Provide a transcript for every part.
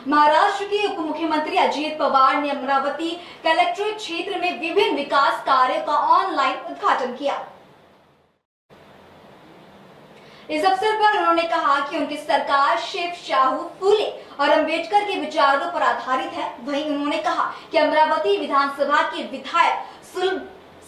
महाराष्ट्र के उप मुख्यमंत्री अजित पवार ने अमरावती कलेक्ट्रेट क्षेत्र में विभिन्न विकास कार्यों का ऑनलाइन उद्घाटन किया। इस अवसर पर उन्होंने कहा कि उनकी सरकार शिव, शाहू, फूले और अंबेडकर के विचारों पर आधारित है। वहीं उन्होंने कहा कि अमरावती विधानसभा के विधायक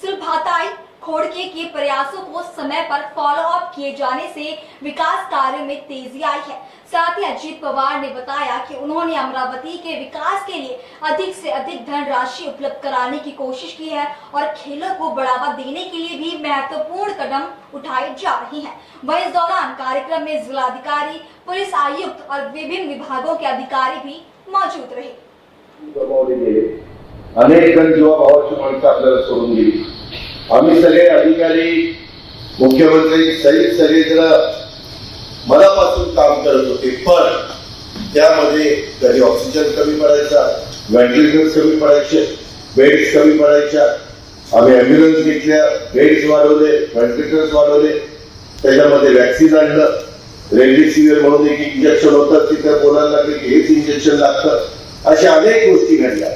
सुलभाताई खोड़के के प्रयासों को समय पर फॉलो अप किए जाने से विकास कार्यों में तेजी आई है। साथ ही अजित पवार ने बताया कि उन्होंने अमरावती के विकास के लिए अधिक से अधिक धनराशि उपलब्ध कराने की कोशिश की है और खेलों को बढ़ावा देने के लिए भी महत्वपूर्ण कदम उठाए जा रहे हैं। वहीं इस दौरान कार्यक्रम में जिलाधिकारी, पुलिस आयुक्त और विभिन्न विभागों के अधिकारी भी मौजूद रहे। अनेक जीवाभावाची माणसं आपल्याला सोडून गेली। आम्ही सगळे अधिकारी, मुख्यमंत्री सहित सगळेजण मनापासून काम करत होते, पण त्यामध्ये कधी ऑक्सिजन कमी पडायचा, व्हेंटिलेटर्स कमी पडायचे, बेड्स कमी पडायच्या। आम्ही ॲम्ब्युलन्स घेतल्या, बेड्स वाढवले, व्हेंटिलेटर्स वाढवले, त्याच्यामध्ये वॅक्सिन आणलं, रेमडेसिवीर म्हणून एक इंजेक्शन होतं, तिथे बोलायला लागले की हेच इंजेक्शन लागतं। अशा अनेक गोष्टी घडल्या।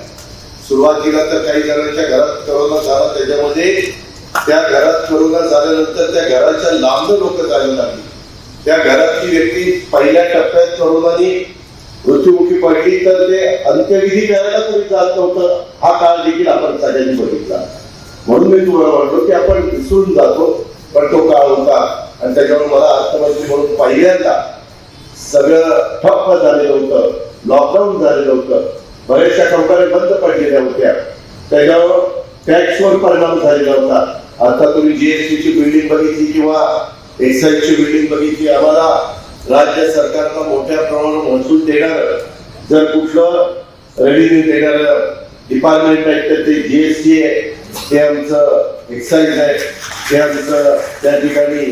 सुरुवातीला तर काही जणांच्या घरात करोना झाला, त्याच्यामध्ये त्या घरात करोना झाल्यानंतर त्या घराच्या लांब लोक जायला लागली। त्या घरातली व्यक्ती पहिल्या टप्प्यात करोनाने मृत्युमुखी पडली तर ते अंत्यविधी करायला कोणी जात नव्हतं। हा काळ देखील आपण सगळ्यांनी बघितला। म्हणून मी तुम्हाला म्हणतो की आपण विसरून जातो, पण तो काळ होता आणि त्याच्यावर मला अर्थमंत्री म्हणून पहिल्यांदा सगळं ठप्प झालेलं होतं, लॉकडाऊन झालेलं होतं, बऱ्याचशा कंपन्या बंद पडलेल्या होत्या, त्याच्यावर टॅक्सवर परिणाम झालेला होता। आता तुम्ही जीएसटीची बिल्डिंग बघितली किंवा एक्साईजची बिल्डिंग बघितली, आम्हाला राज्य सरकारला मोठ्या प्रमाणात महसूल देणार, जर कुठलं रेव्हेन्यू देणार डिपार्टमेंट आहे तर ते जीएसटी आहे, ते आमचं एक्साईज आहे, ते आमचं त्या ठिकाणी